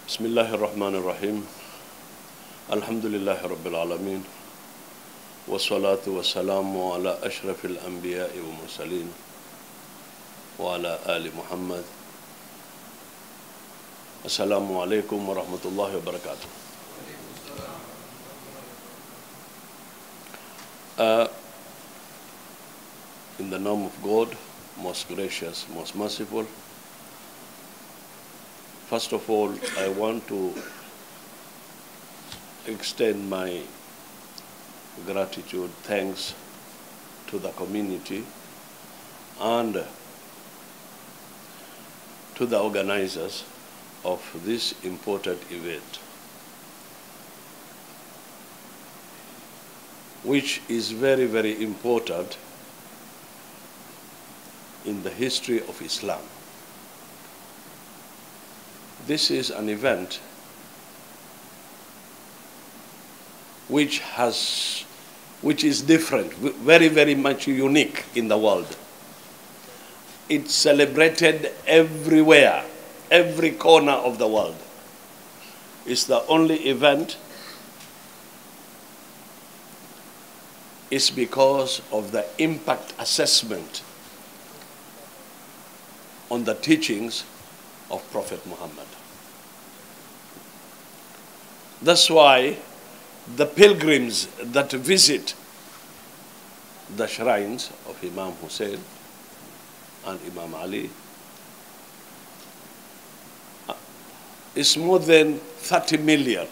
بسم الله الرحمن الرحيم الحمد لله رب العالمين والصلاة والسلام على أشرف الأنبياء والمرسلين وعلى آل محمد. السلام عليكم ورحمة الله وبركاته. In the name of God, most gracious, most merciful, first of all, I want to extend my gratitude, thanks to the community and to the organizers of this important event, which is very, very important in the history of Islam. This is an event which is different, very, very much unique in the world. It's celebrated everywhere, every corner of the world. It's the only event. It's because of the impact assessment on the teachings of Prophet Muhammad. That's why the pilgrims that visit the shrines of Imam Hussain and Imam Ali is more than 30 million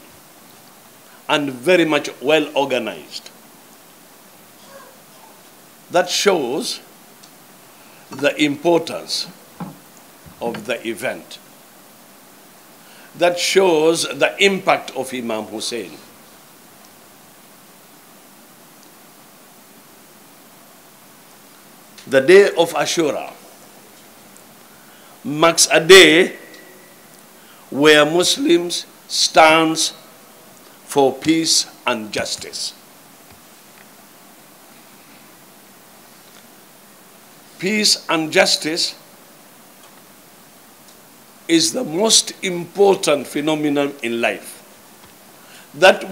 and very much well organized. That shows the importance of the event. That shows the impact of Imam Hussain. The day of Ashura marks a day where Muslims stand for peace and justice. Peace and justice is the most important phenomenon in life. That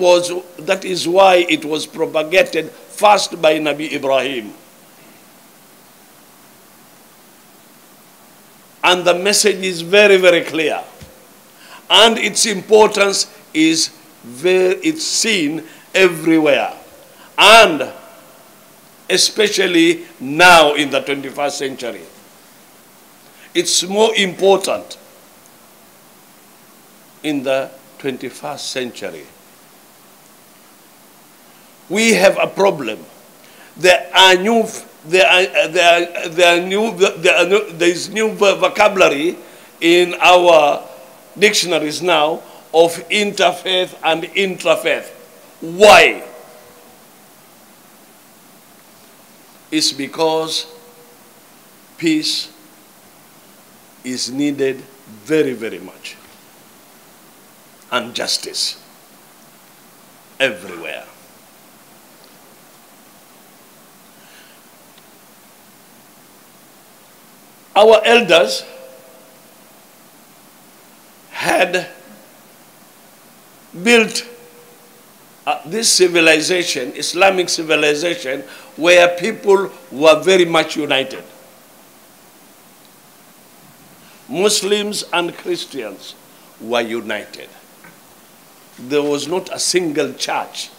is why it was propagated first by Nabi Ibrahim. And the message is very, very clear. And its importance is it's seen everywhere. And especially now in the 21st century. It's more important in the 21st century. We have a problem. There is new vocabulary in our dictionaries now of interfaith and intrafaith. Why? It's because peace is needed very, very much. And justice everywhere. Our elders had built this civilization, Islamic civilization, where people were very much united. Muslims and Christians were united. There was not a single church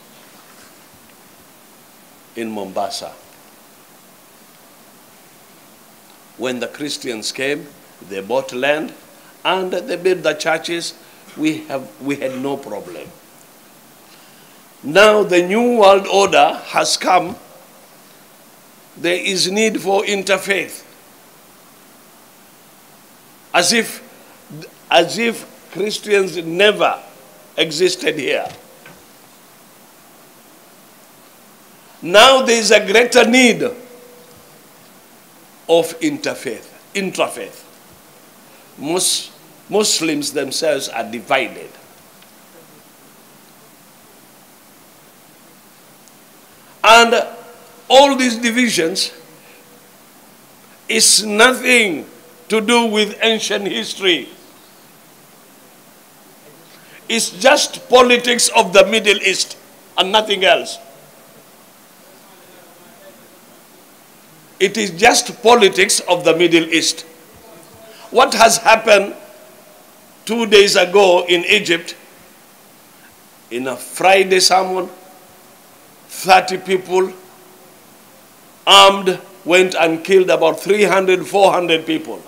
in Mombasa. When the Christians came, they bought land and they built the churches. We had no problem. Now the new world order has come. There is need for interfaith. As if Christians never existed here. Now there is a greater need of intrafaith. Muslims themselves are divided. And all these divisions is nothing to do with ancient history. is just politics of the Middle East and nothing else. It is just politics of the Middle East. What has happened 2 days ago in Egypt, in a Friday sermon, 30 people armed went and killed about 300, 400 people.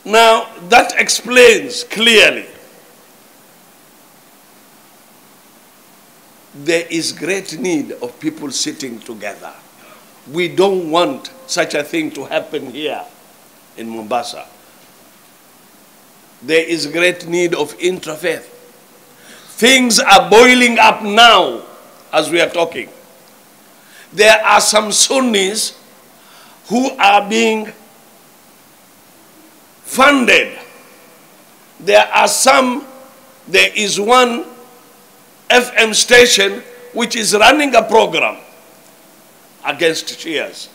Now, that explains clearly there is great need of people sitting together. We don't want such a thing to happen here in Mombasa. There is great need of interfaith. Things are boiling up now as we are talking. There are some Sunnis who are being funded. There is one FM station which is running a program against Shias.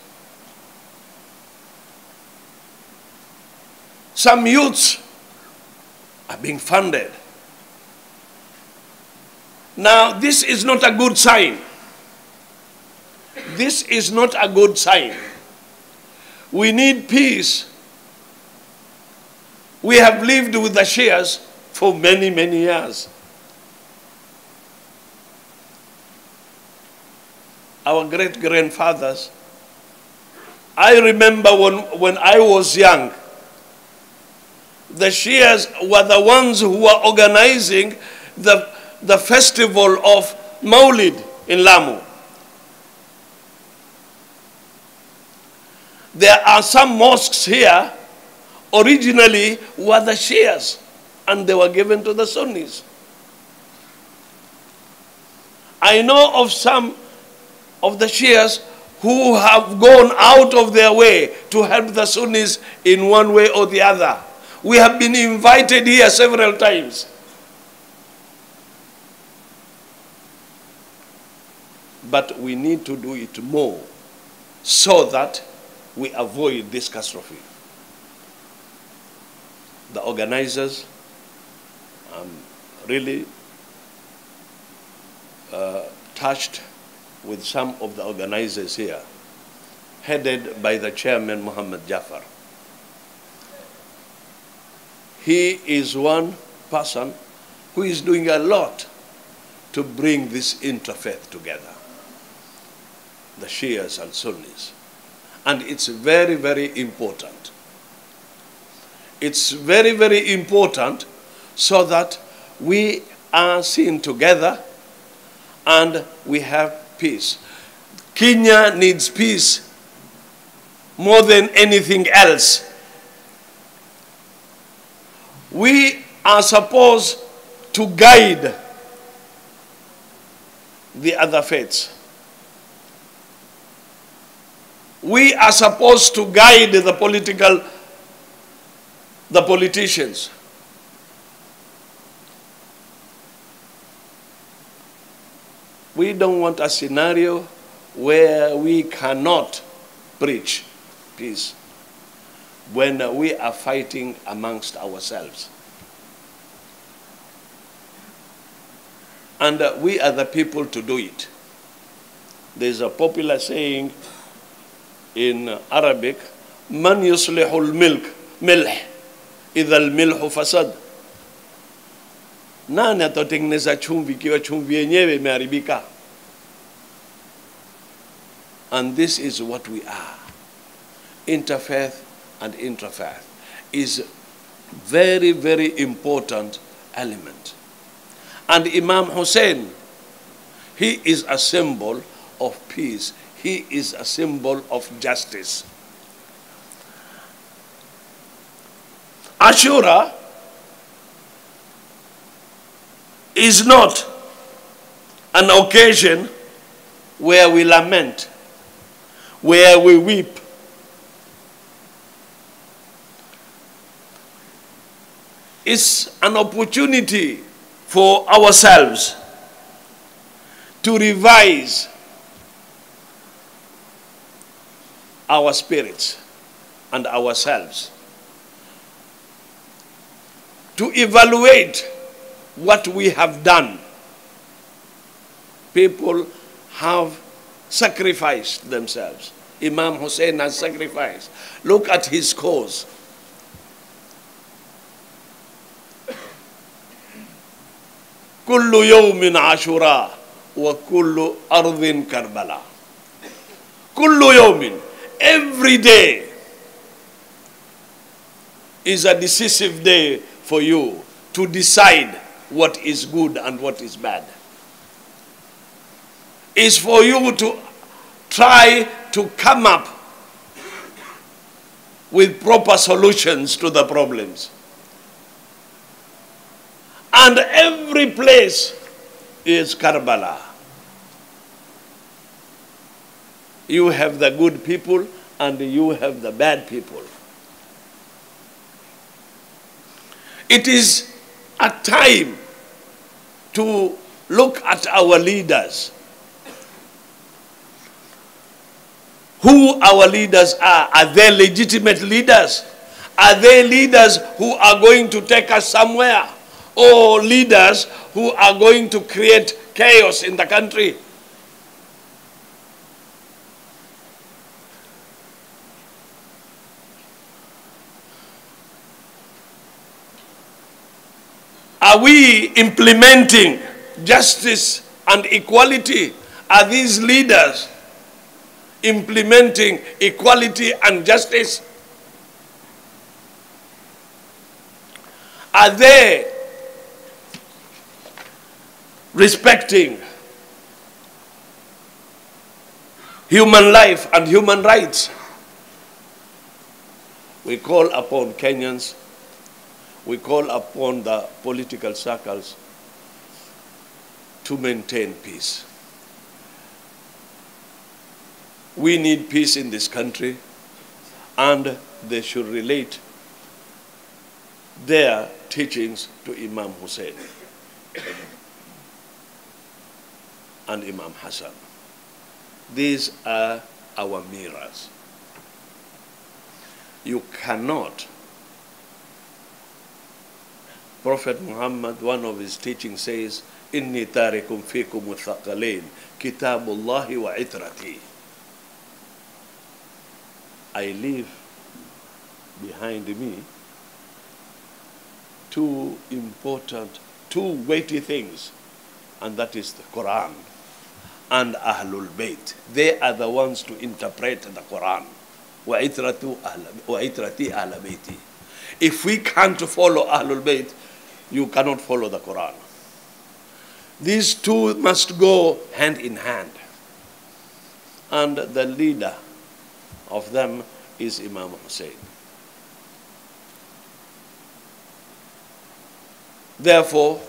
Some youths are being funded. Now, this is not a good sign. This is not a good sign. We need peace. We have lived with the Shias for many, many years. Our great-grandfathers, I remember when I was young, the Shias were the ones who were organizing the festival of Maulid in Lamu. There are some mosques here, originally were the Shias, and they were given to the Sunnis. I know of some of the Shias who have gone out of their way to help the Sunnis in one way or the other. We have been invited here several times. But we need to do it more so that we avoid this catastrophe. The organizers, really touched with some of the organizers here, headed by the chairman, Muhammad Jaffery. He is one person who is doing a lot to bring this interfaith together, the Shias and Sunnis. And it's very, very important. It's very, very important so that we are seen together and we have peace. Kenya needs peace more than anything else. We are supposed to guide the other faiths. We are supposed to guide the politicians. We don't want a scenario where we cannot preach peace when we are fighting amongst ourselves. And we are the people to do it. There's a popular saying in Arabic, "Man yuslihul milh, idha al-milhu fasad." Nani atatengeneza chumvi kiwa chumvi yenyewe imeharibika? And this is what we are. Interfaith and intrafaith is very, very important element. And Imam Hussain, he is a symbol of peace. He is a symbol of justice. Ashura is not an occasion where we lament, where we weep. It's an opportunity for ourselves to revise our spirits and ourselves, to evaluate what we have done. People have sacrificed themselves. Imam Hussain has sacrificed. Look at his cause. Kullu yawmin Ashura wa kullu ardhin Karbala. Kullu yawmin, every day is a decisive day for you to decide what is good and what is bad. Is for you to try to come up with proper solutions to the problems. And every place is Karbala. You have the good people and you have the bad people. It is a time to look at our leaders. Who our leaders are. Are they legitimate leaders? Are they leaders who are going to take us somewhere? Or leaders who are going to create chaos in the country? Are we implementing justice and equality? Are these leaders implementing equality and justice? Are they respecting human life and human rights? We call upon Kenyans, we call upon the political circles to maintain peace. We need peace in this country, and they should relate their teachings to Imam Hussain and Imam Hassan. These are our mirrors. You cannot. Prophet Muhammad, one of his teachings says, Inni tarikum fikum uthaqalain, kitabullahi wa itrati. I leave behind me two important, two weighty things, and that is the Quran and Ahlul Bayt. They are the ones to interpret the Quran. وَإِتْرَتِي أَهْلَ بَيْتِي. If we can't follow Ahlul Bayt, you cannot follow the Quran. These two must go hand in hand. And the leader of them is Imam Hussain. Therefore,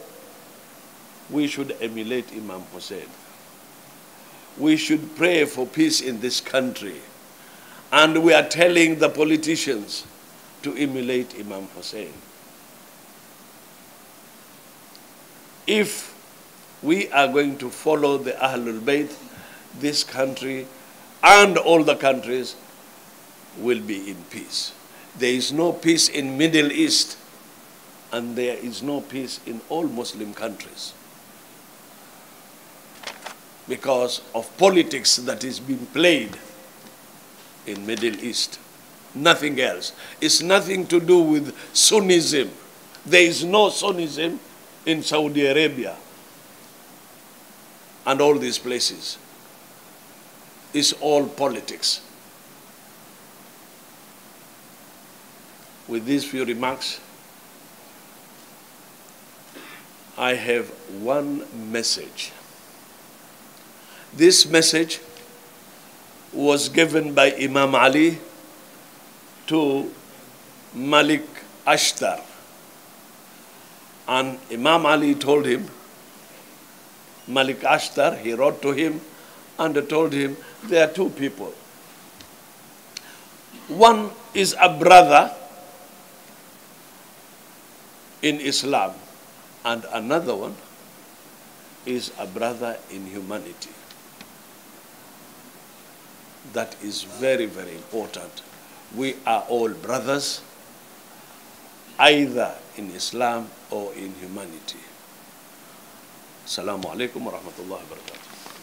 we should emulate Imam Hussain. We should pray for peace in this country. And we are telling the politicians to emulate Imam Hussain. If we are going to follow the Ahlul Bayt, this country and all the countries will be in peace. There is no peace in Middle East, and there is no peace in all Muslim countries because of politics that is being played in Middle East. Nothing else. It's nothing to do with Sunnism. There is no Sunnism in Saudi Arabia and all these places. It's all politics. With these few remarks, I have one message. This message was given by Imam Ali to Malik Ashtar. And Imam Ali told him, Malik Ashtar, he wrote to him and told him, there are two people. One is a brother in Islam, and another one is a brother in humanity. That is very, very important. We are all brothers. either in Islam or in humanity. Assalamu alaikum wa rahmatullahi wa barakatuh.